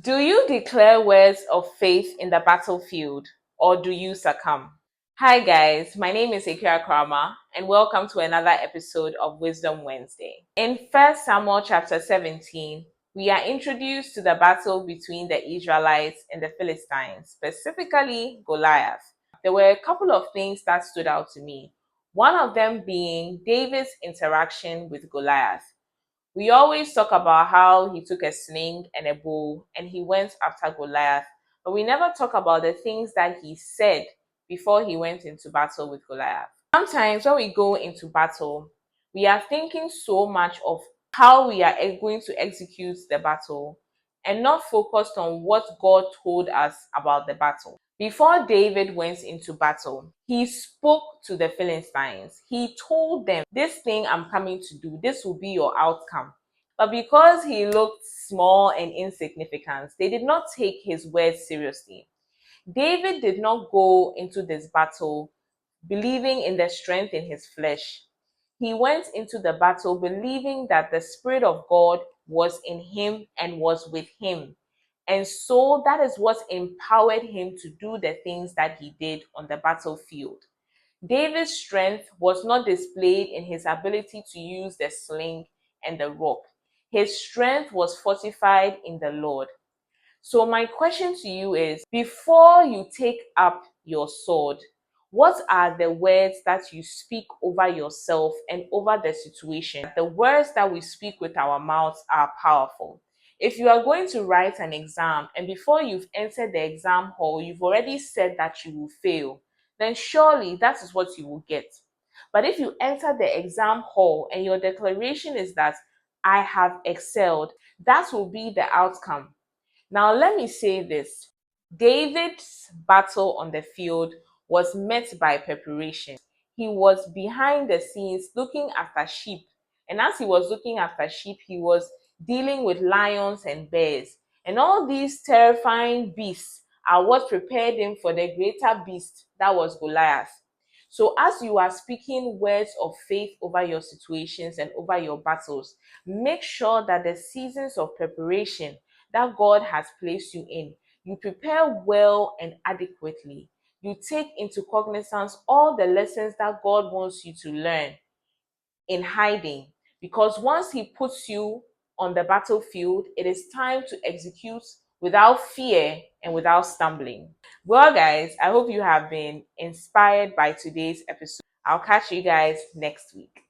Do you declare words of faith in the battlefield or do you succumb? Hi guys, my name is Akira Krama and welcome to another episode of Wisdom Wednesday. In 1 Samuel chapter 17, we are introduced to the battle between the Israelites and the Philistines, specifically Goliath. There were a couple of things that stood out to me. One of them being David's interaction with Goliath. We always talk about how he took a sling and a bow and he went after Goliath, but we never talk about the things that he said before he went into battle with Goliath. Sometimes when we go into battle, we are thinking so much of how we are going to execute the battle and not focused on what God told us about the battle. Before David went into battle, he spoke to the Philistines. He told them, "This thing I'm coming to do, this will be your outcome." But because he looked small and insignificant, they did not take his words seriously. David did not go into this battle believing in the strength in his flesh. He went into the battle believing that the Spirit of God was in him and was with him. And so that is what empowered him to do the things that he did on the battlefield. David's strength was not displayed in his ability to use the sling and the rock. His strength was fortified in the Lord. So my question to you is, before you take up your sword, what are the words that you speak over yourself and over the situation? The words that we speak with our mouths are powerful. If you are going to write an exam and before you've entered the exam hall, you've already said that you will fail, then surely that is what you will get. But if you enter the exam hall and your declaration is that I have excelled, that will be the outcome. Now, let me say this. David's battle on the field was met by preparation. He was behind the scenes looking after sheep. And as he was looking after sheep, he was dealing with lions and bears. And all these terrifying beasts are what prepared him for the greater beast that was Goliath. So, as you are speaking words of faith over your situations and over your battles, make sure that the seasons of preparation that God has placed you in, you prepare well and adequately. You take into cognizance all the lessons that God wants you to learn in hiding. Because once He puts you on the battlefield, it is time to execute without fear and without stumbling. Well, guys, I hope you have been inspired by today's episode. I'll catch you guys next week.